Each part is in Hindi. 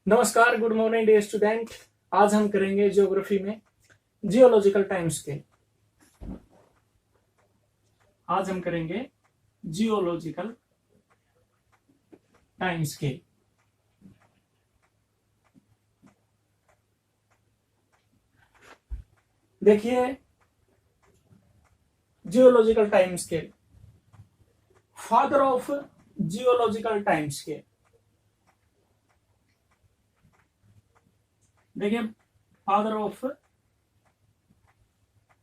नमस्कार, गुड मॉर्निंग डियर स्टूडेंट। आज हम करेंगे ज्योग्राफी में जियोलॉजिकल टाइम स्केल। आज हम करेंगे जियोलॉजिकल टाइम स्केल। देखिए, geological time scale, father of geological time scale. देखिए, father of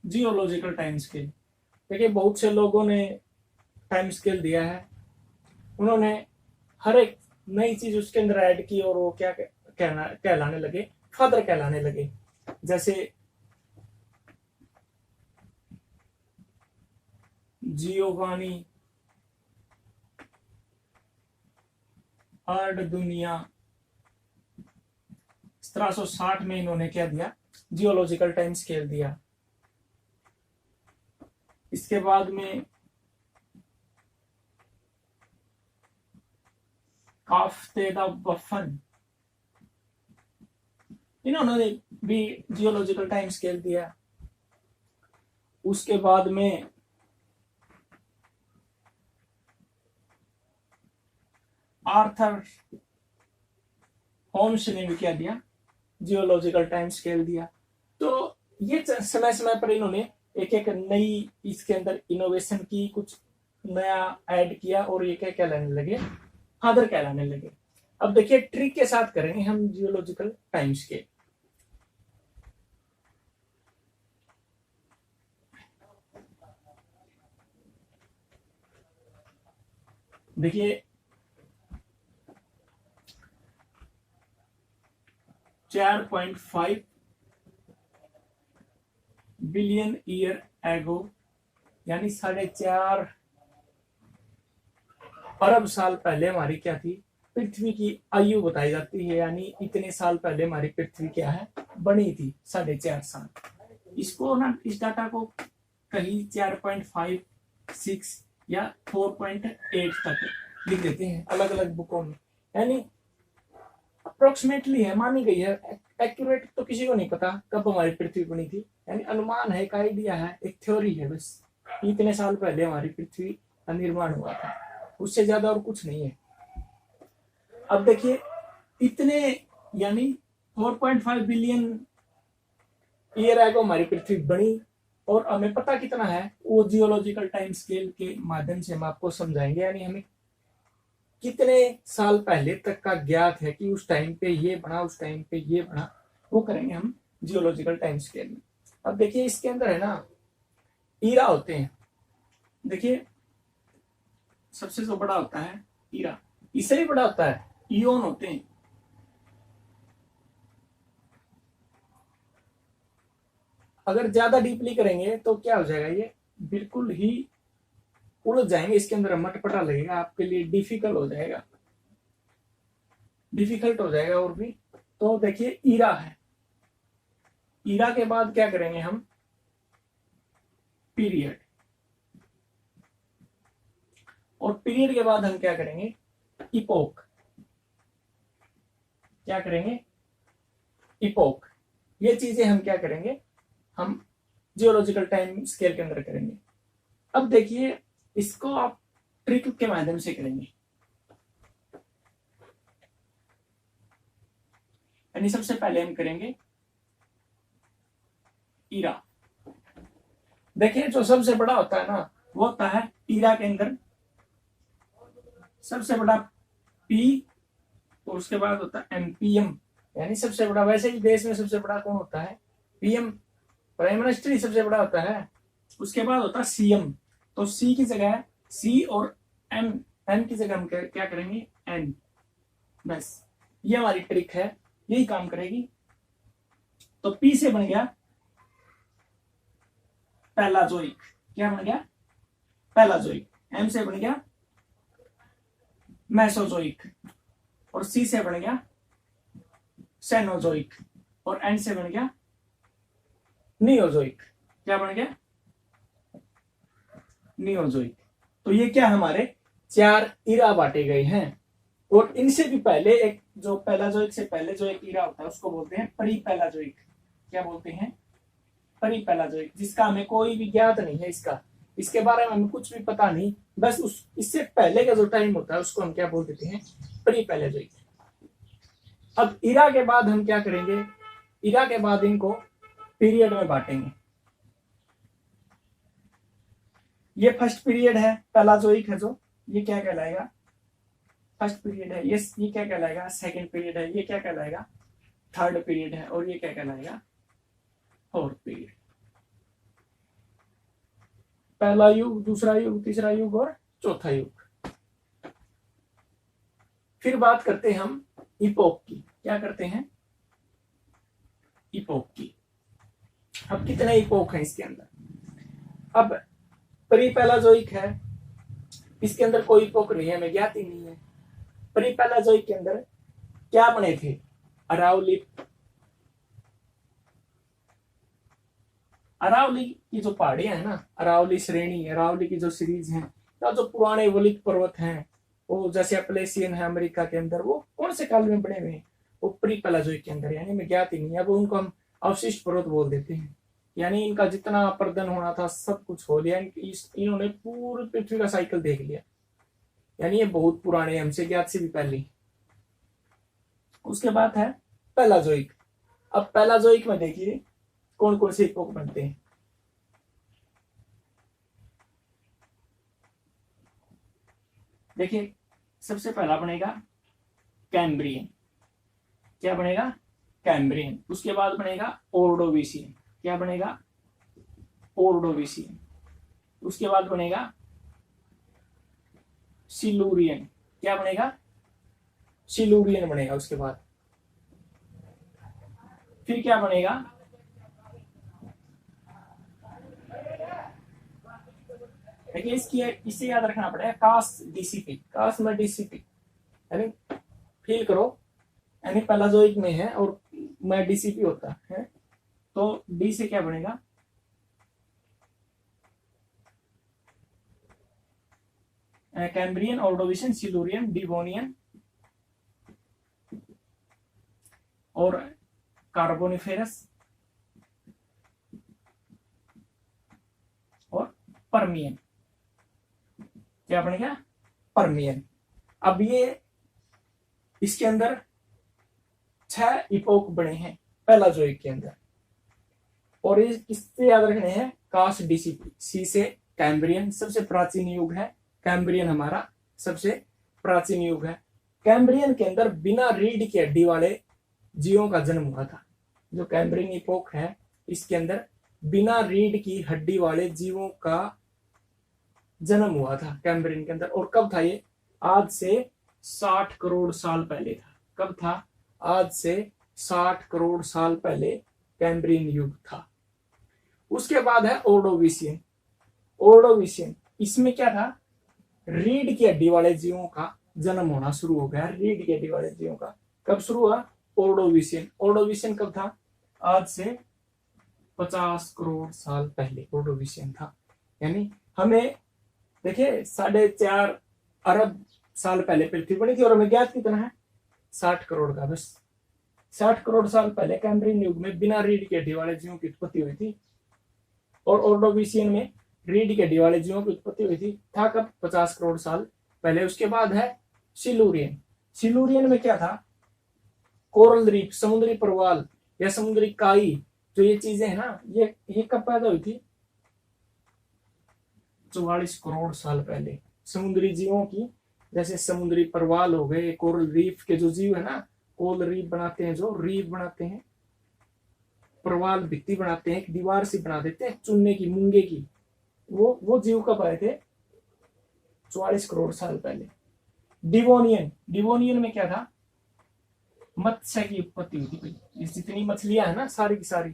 geological time scale. देखिए, बहुत से लोगों ने टाइम स्केल दिया है, उन्होंने हर एक नई चीज उसके अंदर ऐड की और वो क्या कहलाने लगे, फादर कहलाने लगे। जैसे जियोवानी अर्ड दुनिया 1760 में इन्होंने क्या दिया, जियोलॉजिकल टाइम स्केल दिया। इसके बाद में काफ्तेदा बफन, इन्होंने भी जियोलॉजिकल टाइम स्केल दिया। उसके बाद में आर्थर होम्स ने भी क्या दिया, जियोलॉजिकल टाइम स्केल दिया। तो ये समय समय पर इन्होंने एक एक नई इसके अंदर इनोवेशन की, कुछ नया ऐड किया और ये क्या कहलाने लगे, फादर कहलाने लगे। अब देखिए, ट्रिक के साथ करेंगे हम जियोलॉजिकल टाइम स्केल। देखिए, 4.5 बिलियन ईयर एगो, यानी 4.5 अरब साल पहले हमारी क्या थी, पृथ्वी की आयु बताई जाती है। यानी इतने साल पहले हमारी पृथ्वी क्या है, बनी थी 4.5 साल। इसको ना, इस डाटा को कहीं 4.56 या 4.8 तक लिख देते हैं अलग अलग बुकों में। यानी अप्रोक्सीमेटली है, मानी गई है। एक्यूरेट तो किसी को नहीं पता कब हमारी पृथ्वी बनी थी, यानी अनुमान है, एक आइडिया है, एक थ्योरी है बस। इतने साल पहले हमारी पृथ्वी का निर्माण हुआ था, उससे ज्यादा और कुछ नहीं है। अब देखिए, इतने यानी 4.5 बिलियन ईयर एगो हमारी पृथ्वी बनी, और हमें पता कितना है वो जियोलॉजिकल टाइम स्केल के माध्यम से हम आपको समझाएंगे। यानी हमें कितने साल पहले तक का ज्ञात है कि उस टाइम पे ये बना, उस टाइम पे ये बना, वो करेंगे हम जियोलॉजिकल टाइम स्केल में। अब देखिए, इसके अंदर है ना, ईरा होते हैं। देखिए, सबसे जो बड़ा होता है ईरा, इससे भी बड़ा होता है इयोन होते हैं। अगर ज्यादा डीपली करेंगे तो क्या हो जाएगा, ये बिल्कुल ही उलझ जाएंगे, इसके अंदर मटपटा लगेगा, आपके लिए डिफिकल्ट हो जाएगा, डिफिकल्ट हो जाएगा और भी। तो देखिए, ईरा है, ईरा के बाद क्या करेंगे हम, पीरियड, और पीरियड के बाद हम क्या करेंगे, इपोक। क्या करेंगे, इपोक। ये चीजें हम क्या करेंगे, हम जियोलॉजिकल टाइम स्केल के अंदर करेंगे। अब देखिए, इसको आप ट्रिक के माध्यम से करेंगे। यानी सबसे पहले हम करेंगे ईरा। देखिए, जो सबसे बड़ा होता है ना, वो होता है ईरा के अंदर सबसे बड़ा पी, और उसके बाद होता है एमपीएम, यानी सबसे बड़ा। वैसे ही देश में सबसे बड़ा कौन होता है, पीएम, प्राइम मिनिस्टर ही सबसे बड़ा होता है। उसके बाद होता है सीएम। तो सी की जगह सी, और एम, एम की जगह हम क्या करेंगे, एन। बस ये हमारी ट्रिक है, यही काम करेगी। तो पी से बन गया पैलाजोइक। क्या बन गया, पैलाजोइक। एम से बन गया मेसोजोइक, और सी से बन गया सेनोजोइक, और एन से बन गया नियोजोइक। क्या बन गया, नियोजोइक। तो ये क्या, हमारे 4 इरा बांटे गए हैं। और इनसे भी पहले एक जो पैलाजोइक से पहले जो एक ईरा होता है उसको बोलते हैं प्री पैलाजोइक। क्या बोलते हैं? प्री पैलाजोइक, जिसका हमें कोई भी ज्ञात नहीं है, इसके बारे में हमें कुछ भी पता नहीं, बस इससे पहले का जो टाइम होता है उसको हम क्या बोल देते हैं? प्री पैलाजोइक। अब ईरा के बाद हम क्या करेंगे? ईरा के बाद इनको पीरियड में बांटेंगे। ये फर्स्ट पीरियड है, पैलाजोइक है जो, ये क्या कहलाएगा? फर्स्ट पीरियड है। ये क्या कहलाएगा? सेकंड पीरियड है। ये क्या कहलाएगा? थर्ड पीरियड है। और ये क्या कहलाएगा? Fourth period. पहला युग, दूसरा युग, तीसरा युग और चौथा युग। फिर बात करते हैं हम इपोक की। क्या करते हैं? इपोक की। अब कितने इपोक हैं इसके अंदर? अब प्री पैलाजोइक है, इसके अंदर कोई इपोक नहीं है, हमें ज्ञात ही नहीं है। प्री पैलाजोइक के अंदर क्या बने थे? अरावली की जो पहाड़ियां है ना, अरावली श्रेणी, अरावली की जो सीरीज है, तो जो पुराने वलित पर्वत हैं, वो जैसे अपलेशियन है अमेरिका के अंदर, वो कौन से काल में बने हुए हैं? वो प्री पैलाजोइक के अंदर, यानी में ज्ञात ही नहीं है। अब उनको हम अवशिष्ट पर्वत बोल देते हैं। यानी इनका जितना अपर्दन होना था सब कुछ हो लिया, इन्होंने पूरी पृथ्वी का साइकिल देख लिया। यानी ये बहुत पुराने, हमसे ज्ञात से भी पहले। उसके बाद है पैलाजोइक। अब पैलाजोइक में देखिए कौन कौन से इपोक बनते हैं। देखिए सबसे पहला बनेगा कैम्ब्रियन। क्या बनेगा? कैम्ब्रियन। उसके बाद बनेगा ओर्डोविशियन। क्या बनेगा? ओर्डोविशियन। उसके बाद बनेगा सिलूरियन। क्या बनेगा? सिलूरियन बनेगा। उसके बाद फिर क्या बनेगा? देखिए इससे याद रखना पड़ेगा कास डीसीपी। कास में डीसीपी यानी फील करो, यानी पैलाजोइक में है और मैं डीसीपी होता है, तो डी से क्या बनेगा? कैम्ब्रियन, ऑर्डोविशियन, सिलूरियन, डिवोनियन और कार्बोनिफेरस और परमियन। क्या बनेगा? परमियन। अब ये इसके अंदर 6 इपोक बने हैं पैलाजोइक के अंदर, और इससे याद रखने हैं कास्ट डीसीपी। सी से कैम्ब्रियन सबसे प्राचीन युग है। कैम्ब्रियन हमारा सबसे प्राचीन युग है। कैम्ब्रियन के अंदर बिना रीढ़ की हड्डी वाले जीवों का जन्म हुआ था। जो कैम्ब्रियन इपोक है इसके अंदर बिना रीढ़ की हड्डी वाले जीवों का जन्म हुआ था कैम्ब्रियन के अंदर। और कब था ये? आज से 60 करोड़ साल पहले था। कब था? आज से 60 करोड़ साल पहले कैम्ब्रियन युग था। उसके बाद है ओर्डोविशियन। ओर्डोविशियन, इसमें क्या था? रीढ़ की हड्डी वाले जीवों का जन्म होना शुरू हो गया। रीढ़ की हड्डी वाले जीवों का कब शुरू हुआ? ओर्डोविशियन। ओर्डोविशियन कब था? आज से 50 करोड़ साल पहले ओर्डोविशियन था। यानी हमें देखिए 4.5 अरब साल पहले पृथ्वी बनी थी और हमें ज्ञात कितना है? 60 करोड़ का। बस 60 करोड़ साल पहले कैम्ब्रियन युग में बिना रीढ़ की हड्डी वाले जीवों की उत्पत्ति हुई थी, और ऑर्डोविशियन में रीढ़ की हड्डी वाले जीवों की उत्पत्ति हुई थी। था कब? 50 करोड़ साल पहले। उसके बाद है सिलूरियन। सिलूरियन में क्या था? कोरल रीफ, समुद्री प्रवाल या समुद्री काई, जो ये चीजें है ना, ये कब पैदा हुई थी? 44 करोड़ साल पहले। समुद्री जीवों की, जैसे समुद्री प्रवाल हो गए, कोरल रीफ के जो जीव है ना, कोरल रीफ बनाते हैं, जो रीफ बनाते हैं, प्रवाल भित्ति बनाते हैं, एक दीवार सी बना देते हैं चुनने की, मूंगे की, वो जीव कब आए थे? 44 करोड़ साल पहले। डिवोनियन में क्या था? मत्स्य की उत्पत्ति हुई थी। ये जितनी मछलियां है ना सारी की सारी,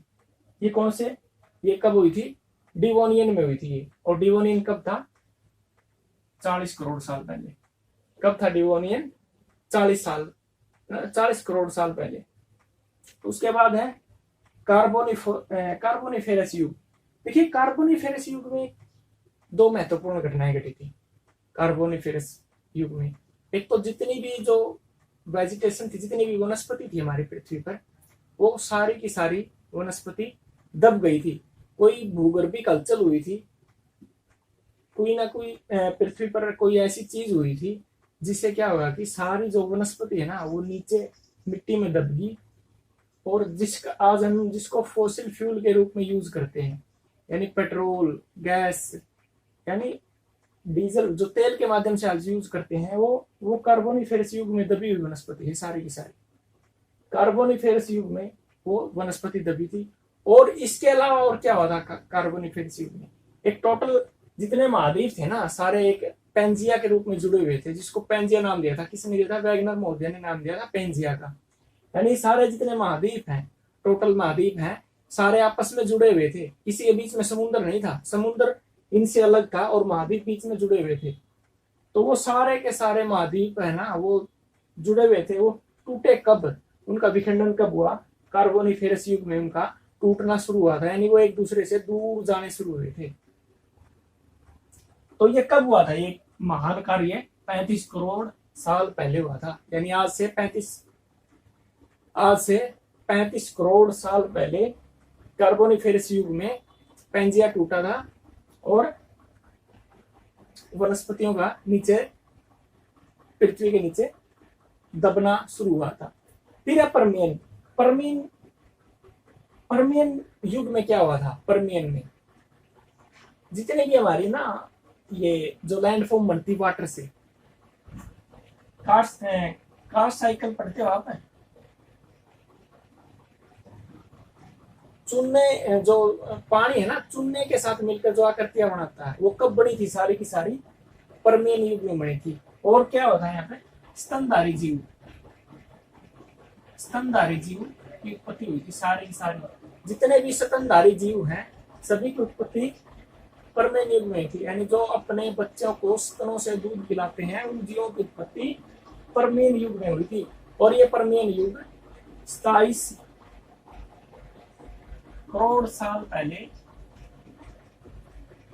ये कौन से? ये कब हुई थी? डिवोनियन में हुई थी ये। और डिवोनियन कब था? 40 करोड़ साल पहले। कब था डिवोनियन? 40 करोड़ साल पहले। उसके बाद है कार्बोनिफेरस युग। देखिए कार्बोनिफेरस युग में 2 महत्वपूर्ण घटनाएं घटी थी कार्बोनिफेरस युग में। एक तो जितनी भी जो वेजिटेशन थी, जितनी भी वनस्पति थी हमारी पृथ्वी पर, वो सारी की सारी वनस्पति दब गई थी। कोई भूगर्भीय हलचल हुई थी, कोई ना कोई पृथ्वी पर कोई ऐसी चीज हुई थी जिससे क्या हुआ कि सारी जो वनस्पति है ना वो नीचे मिट्टी में दब गई। और जिसका आज हम जिसको फॉसिल फ्यूल के रूप में यूज करते हैं, यानी पेट्रोल, गैस, यानी डीजल, जो तेल के माध्यम से आज यूज करते हैं, वो कार्बोनिफेरस युग में दबी हुई वनस्पति है सारी की सारी। कार्बोनिफेरस युग में वो वनस्पति दबी थी। और इसके अलावा और क्या हुआ था कार्बोनिफेरस युग में, एक टोटल जितने महाद्वीप थे ना सारे एक पेंजिया के रूप में जुड़े हुए थे, जिसको पेंजिया नाम दिया था। किसने दिया था? वैगनर महोदय ने नाम दिया था पेंजिया का। यानी सारे जितने महाद्वीप हैं, टोटल महाद्वीप हैं, सारे आपस में जुड़े हुए थे। किसी के बीच में समुद्र नहीं था, समुद्र इनसे अलग था और महाद्वीप बीच में जुड़े हुए थे। तो वो सारे के सारे महाद्वीप है ना वो जुड़े हुए थे। वो टूटे कब, उनका विखंडन कब हुआ? कार्बोनिफेरस युग में उनका टूटना शुरू हुआ था, यानी वो एक दूसरे से दूर जाने शुरू हुए थे। तो ये कब हुआ था? ये महान कार्य 35 करोड़ साल पहले हुआ था। यानी आज से 35 करोड़ साल पहले कार्बोनिफेरस युग में पेंजिया टूटा था और वनस्पतियों का नीचे, पृथ्वी के नीचे दबना शुरू हुआ था। फिर है परमियन युग में क्या हुआ था? परमियन में जितने भी हमारी ना ये जो लैंडफॉर्म बनती वाटर से, कार्स्ट साइकिल पढ़ते हो आप? चूने, जो पानी है ना चूने के साथ मिलकर जो आकृतियां बनाता है, वो कब बनी थी? सारी की सारी परमियन युग में बनी थी। और क्या होता है यहाँ पे? स्तनधारी जीव की उत्पत्ति हुई थी। सारी की सारी जितने भी स्तनधारी जीव हैं सभी की उत्पत्ति परमियन युग में थी। यानी जो अपने बच्चों को स्तनों से दूध पिलाते हैं, उन जीवों की उत्पत्ति परमियन युग में हुई थी। और ये परमियन युग 27 करोड़ साल पहले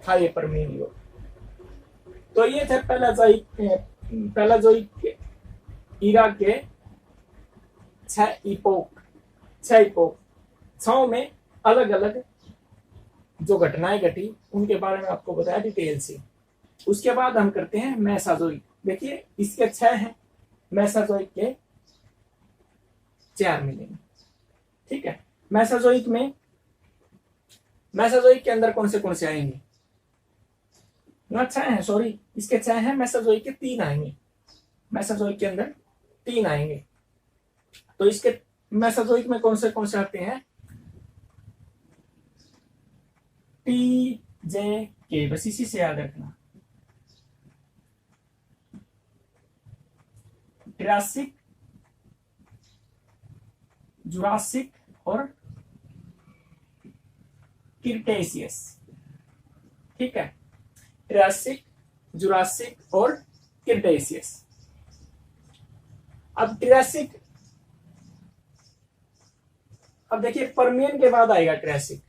था ये परमियन युग। तो ये थे पहला जो ईरा के 6 इपोक। 6 में अलग अलग जो घटनाएं घटी उनके बारे में आपको बताया डिटेल से। उसके बाद हम करते हैं मेसाजोइक। देखिए इसके 6 हैं, मेसाजोइक के 4 मिलेंगे। ठीक है, मेसाजोइक के अंदर कौन से आएंगे? ना 6 हैं, सॉरी, इसके 6 हैं। मेसाजोइक के 3 आएंगे। मेसाजोइक के अंदर 3 आएंगे। तो इसके मेसाजोइक में कौन से आते हैं? टी, जे, के, बस इसी से याद रखना। ट्रासिक, जुरासिक और क्रिटेशियस। ठीक है, ट्रासिक, जुरासिक और क्रिटेशियस। अब ट्रासिक, अब देखिए परमियन के बाद आएगा ट्रासिक।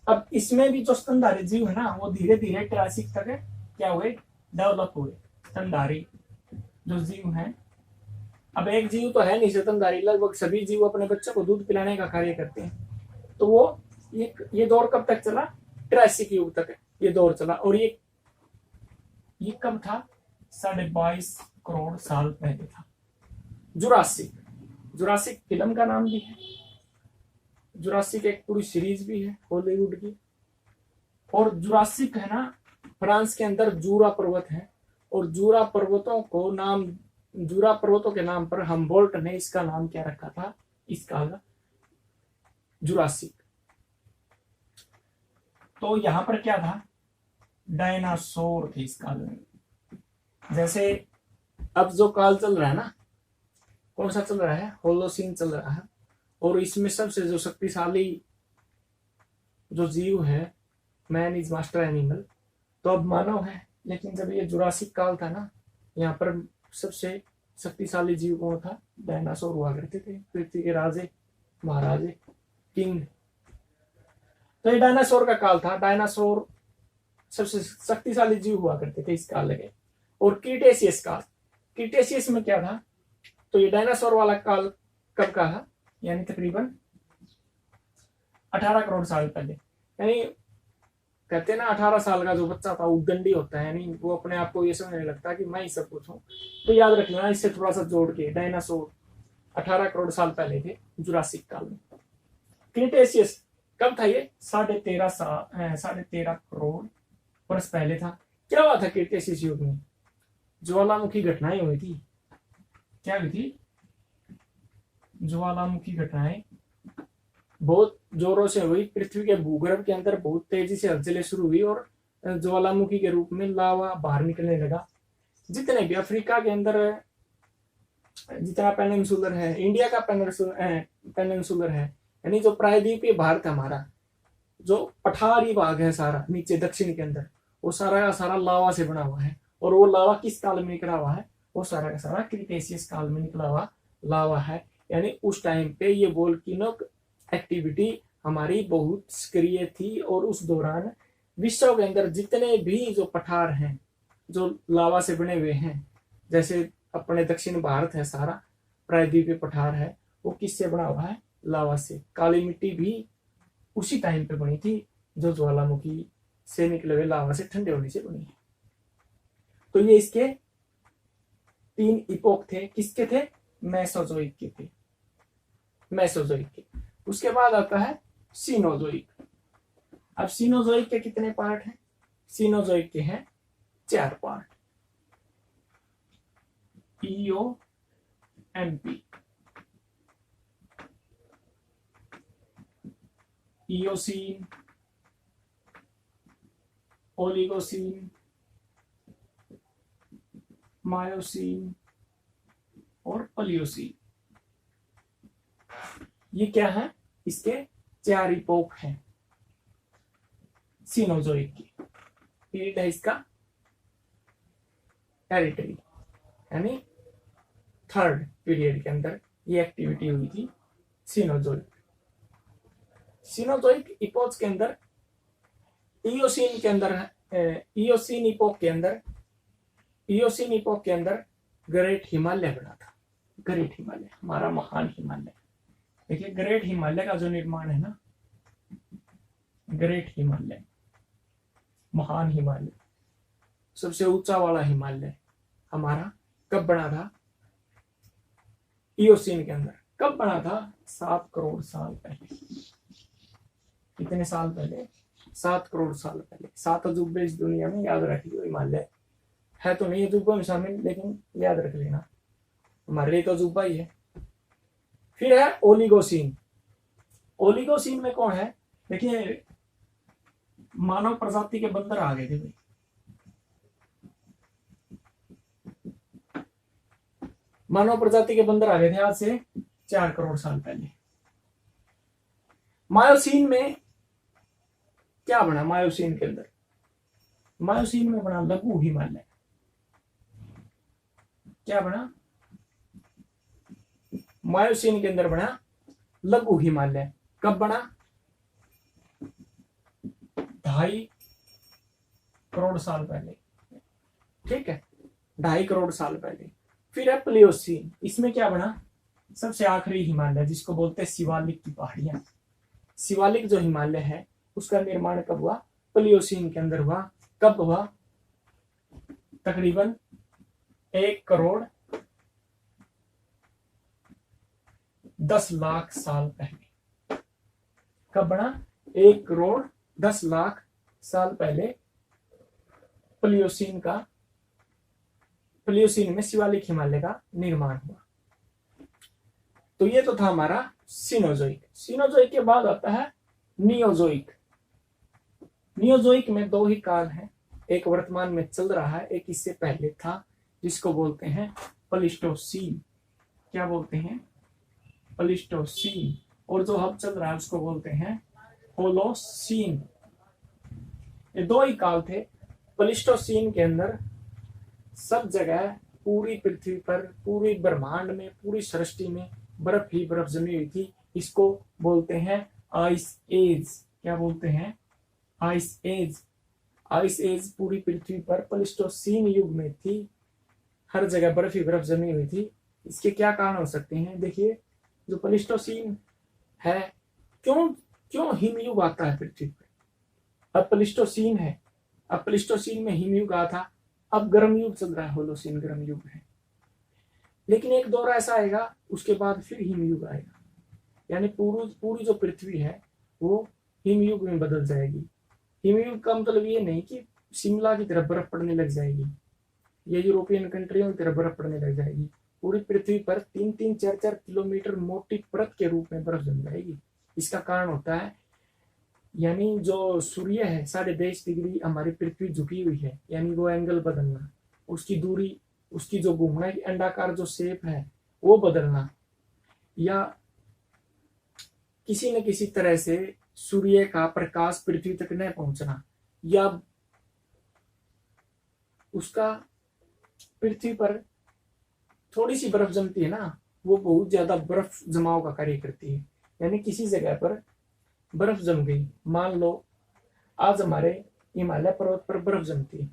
अब इसमें भी जो स्तनधारी जीव है ना वो धीरे धीरे ट्रासिक तक क्या हुए? डेवलप हुए। स्तनधारी जो जीव हैं, अब एक जीव तो है नहीं स्तनधारी, लगभग सभी जीव अपने बच्चों को दूध पिलाने का कार्य करते हैं। तो वो ये दौर कब तक चला? ट्रासिक युग तक ये दौर चला। और ये कब था? 22.5 करोड़ साल पहले था। जुरासिक फिल्म का नाम भी है। जुरासिक एक पूरी सीरीज भी है हॉलीवुड की। और जुरासिक है ना, फ्रांस के अंदर जूरा पर्वत है, और जूरा पर्वतों के नाम पर हम्बोल्ट ने इसका नाम क्या रखा था? इस काल जुरासिक। तो यहां पर क्या था? डायनासोर थे इस काल में। जैसे अब जो काल चल रहा है ना, कौन सा चल रहा है? होलोसीन चल रहा है। और इसमें सबसे जो शक्तिशाली जो जीव है, मैन इज मास्टर एनिमल, तो अब मानव है। लेकिन जब ये जुरासिक काल था ना, यहाँ पर सबसे शक्तिशाली जीव कौन था? डायनासोर हुआ करते थे, पृथ्वी के राजे महाराजे, किंग। तो ये डायनासोर का काल था। डायनासोर सबसे शक्तिशाली जीव हुआ करते थे इस काल लगे। और क्रिटेशियस काल, क्रिटेशियस में क्या था, तो ये डायनासोर वाला काल कब का था, यानी तकरीबन 18 करोड़ साल पहले। यानी कहते हैं ना 18 साल का जो बच्चा था उद्दंडी होता है, यानी वो अपने आप को ये समझने लगता है कि मैं ही सब कुछ हूँ। तो याद रख लेना इससे थोड़ा सा जोड़ के, डायनासोर 18 करोड़ साल पहले थे जुरासिक काल में। क्रिटेशियस कब था, ये 13.5 करोड़ वर्ष पहले था। क्या हुआ था क्रिटेशियस युग में, ज्वालामुखी घटनाएं हुई थी। क्या हुई थी, ज्वालामुखी घटनाएं बहुत जोरों से हुई। पृथ्वी के भूगर्भ के अंदर बहुत तेजी से हलचलें शुरू हुई और ज्वालामुखी के रूप में लावा बाहर निकलने लगा। जितने भी अफ्रीका के अंदर जितना पेनिनसुलर है, इंडिया का पेनिनसुलर है, यानी जो प्रायद्वीपीय भारत हमारा, जो पठारी भाग है सारा नीचे दक्षिण के अंदर, वो सारा का सारा लावा से बना हुआ है। और वो लावा किस काल में निकला हुआ है, वो सारा का सारा क्रिटेशियस काल में निकला हुआ लावा है। यानी उस टाइम पे ये वोल्केनिक एक्टिविटी हमारी बहुत सक्रिय थी और उस दौरान विश्व के अंदर जितने भी जो पठार हैं जो लावा से बने हुए हैं, जैसे अपने दक्षिण भारत है सारा प्रायद्वीपीय पठार है, वो किससे बना हुआ है, लावा से। काली मिट्टी भी उसी टाइम पे बनी थी जो ज्वालामुखी से निकले हुए लावा से ठंडे होने से बनी है। तो ये इसके 3 इपोक थे। किसके थे, मेसोजोइक के थे, मेसोजोइक के। उसके बाद आता है सीनोजोइक। अब सीनोजोइक के कितने पार्ट हैं, सीनोजोइक के हैं 4 पार्ट। ईओएमपी, इयोसीन, ओलिगोसीन, मायोसीन और पलियोसीन। ये क्या है, इसके 4 इपोक हैं सीनोजोइक की। पीरियड है इसका टेरिटरी, यानी 3rd पीरियड के अंदर ये एक्टिविटी हुई थी सीनोजोइक। सीनोजोइक इपोक के अंदर इयोसीन के अंदर इयोसीन इपोक के अंदर ग्रेट हिमालय बना था। ग्रेट हिमालय, हमारा महान हिमालय। देखिए ग्रेट हिमालय का जो निर्माण है ना, ग्रेट हिमालय, महान हिमालय, सबसे ऊंचा वाला हिमालय हमारा कब बना था, इयोसीन के अंदर। कब बना था, 7 करोड़ साल पहले। कितने साल पहले, 7 करोड़ साल पहले। 7 अजूबे इस दुनिया में, याद रख लियो। हिमालय है तो नहीं अजूबा में शामिल, लेकिन याद रख लेना हमारे लिए तो अजूबा ही है। फिर है ओलिगोसीन। ओलिगोसीन में कौन है, देखिए मानव प्रजाति के बंदर आ गए थे भाई। मानव प्रजाति के बंदर आ गए थे आज से 4 करोड़ साल पहले। मायोसीन में क्या बना, मायोसीन के अंदर, मायोसीन में बना लघु हिमालय। क्या बना, मायोसीन के अंदर बना लघु हिमालय। कब बना, 2.5 करोड़ साल पहले। ठीक है, 2.5 करोड़ साल पहले। फिर है प्लियोसीन। इसमें क्या बना, सबसे आखिरी हिमालय जिसको बोलते हैं शिवालिक की पहाड़ियां। शिवालिक जो हिमालय है उसका निर्माण कब हुआ, प्लियोसीन के अंदर हुआ। कब हुआ, तकरीबन 1 करोड़ 10 लाख साल पहले। कब बना, 1 करोड़ 10 लाख साल पहले प्लियोसीन में शिवालिक हिमालय का निर्माण हुआ। तो ये तो था हमारा सीनोजोइक। सीनोजोइक के बाद आता है नियोजोइक। नियोजोइक में 2 ही काल हैं, एक वर्तमान में चल रहा है, एक इससे पहले था, जिसको बोलते हैं प्लीस्टोसीन। क्या बोलते हैं, प्लीस्टोसीन। और जो अब चल रहा है उसको बोलते हैं होलोसीन। ये 2 ही काल थे। प्लीस्टोसीन के अंदर सब जगह पूरी पृथ्वी पर, पूरी ब्रह्मांड में, पूरी सृष्टि में बर्फ ही बर्फ जमी हुई थी। इसको बोलते हैं आइस एज। क्या बोलते हैं, आइस एज। आइस एज पूरी पृथ्वी पर प्लीस्टोसीन युग में थी, हर जगह बर्फ ही बर्फ जमी हुई थी। इसके क्या कारण हो सकते हैं? देखिए, जो प्लेस्टोसीन है, क्यों क्यों हिमयुग आता है पृथ्वी पर? अब प्लेस्टोसीन है, अब प्लेस्टोसीन में हिमयुग आया था, अब गर्म युग चल रहा है, होलोसीन गर्म युग है। लेकिन एक दौर ऐसा आएगा, उसके बाद फिर हिमयुग आएगा, यानी पूरी जो पृथ्वी है वो हिमयुग में बदल जाएगी। हिमयुग का मतलब ये नहीं कि शिमला की तरफ बर्फ पड़ने लग जाएगी या यूरोपियन कंट्रियों की तरफ बर्फ पड़ने लग जाएगी। पूरी पृथ्वी पर 3-4 किलोमीटर मोटी परत के रूप में बर्फ जम जाएगी। इसका कारण होता है, यानी जो सूर्य है 23.5 डिग्री हमारी पृथ्वी झुकी हुई है, यानी वो एंगल बदलना, उसकी दूरी, उसकी जो घूमना की अंडाकार जो शेप है वो बदलना, या किसी न किसी तरह से सूर्य का प्रकाश पृथ्वी तक न पहुंचना, या उसका पृथ्वी पर थोड़ी सी बर्फ जमती है ना, वो बहुत ज्यादा बर्फ जमाव का कार्य करती है। यानी किसी जगह पर बर्फ जम गई, मान लो आज हमारे हिमालय पर्वत पर बर्फ जमती है,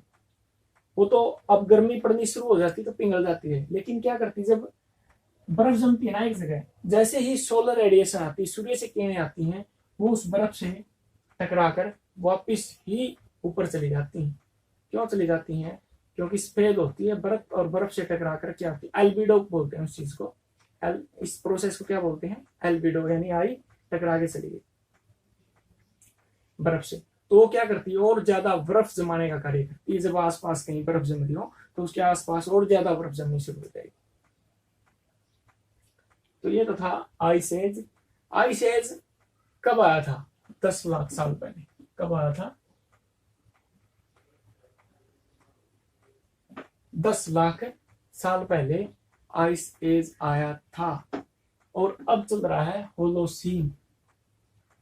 वो तो अब गर्मी पड़नी शुरू हो जाती तो पिघल जाती है। लेकिन क्या करती है, जब बर्फ जमती है ना एक जगह, जैसे ही सोलर रेडिएशन आती है, सूर्य से किरणें आती हैं, वो उस बर्फ से टकराकर वापिस ही ऊपर चली जाती हैं। क्यों चली जाती हैं? क्योंकि सफेद होती है बर्फ, और बर्फ से टकराकर क्या होती है, एल्बिडो बोलते हैं उस चीज को। इस प्रोसेस को क्या बोलते हैं? एल्बिडो, यानी आई टकरा के चली गई बर्फ से। तो वो क्या करती है, और ज्यादा बर्फ जमाने का कार्य करती है। जब आसपास कहीं बर्फ जम रही हो तो उसके आसपास और ज्यादा बर्फ जमनी शुरू हो जाएगी। तो ये तो था आइस एज। आइस एज कब आया था? 10 लाख साल पहले। कब आया था? 10 लाख साल पहले आइस एज आया था। और अब चल रहा है होलोसीन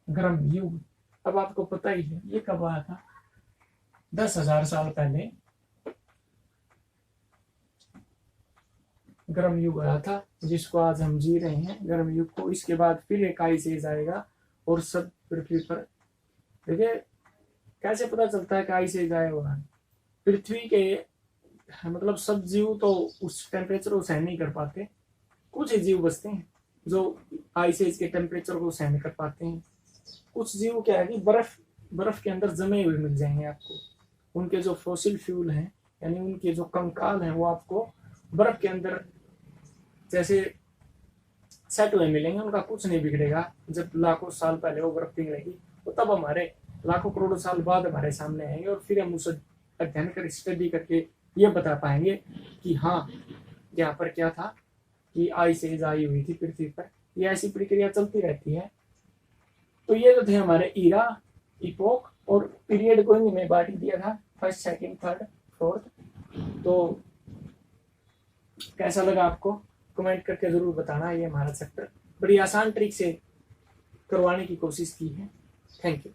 गर्म युग। अब आपको पता ही है ये कब आया था? 10,000 साल पहले गर्म युग आया था, जिसको आज हम जी रहे हैं, गर्म युग को। इसके बाद फिर एक आइस एज आएगा और सब पृथ्वी पर, देखिए कैसे पता चलता है कि आइस एज आया हुआ है। पृथ्वी के मतलब सब जीव तो उस टेम्परेचर को सहन नहीं कर पाते, कुछ जीव बचते हैं जो आइस एज के टेम्परेचर को सहन कर पाते हैं। कुछ जीव क्या है कि बर्फ के अंदर जमे हुए मिल जाएंगे आपको, उनके जो फॉसिल फ्यूल हैं, यानी उनके जो कंकाल हैं, वो आपको बर्फ के अंदर जैसे सेट हुए मिलेंगे, उनका कुछ नहीं बिगड़ेगा। जब लाखों साल पहले वो बर्फ पिघलेगी तो तब हमारे लाखों करोड़ों साल बाद हमारे सामने आएंगे, और फिर हम उसे अध्ययन कर स्टडी करके ये बता पाएंगे कि हाँ यहाँ पर क्या था, कि आइस एज आई हुई थी पृथ्वी पर। ये ऐसी प्रक्रिया चलती रहती है। तो ये तो थे हमारे इरा, इपोक और पीरियड को में बांट दिया था, फर्स्ट, सेकंड, थर्ड, फोर्थ। तो कैसा लगा आपको? कमेंट करके जरूर बताना। ये हमारा चैप्टर बड़ी आसान ट्रिक से करवाने की कोशिश की है। Thank you.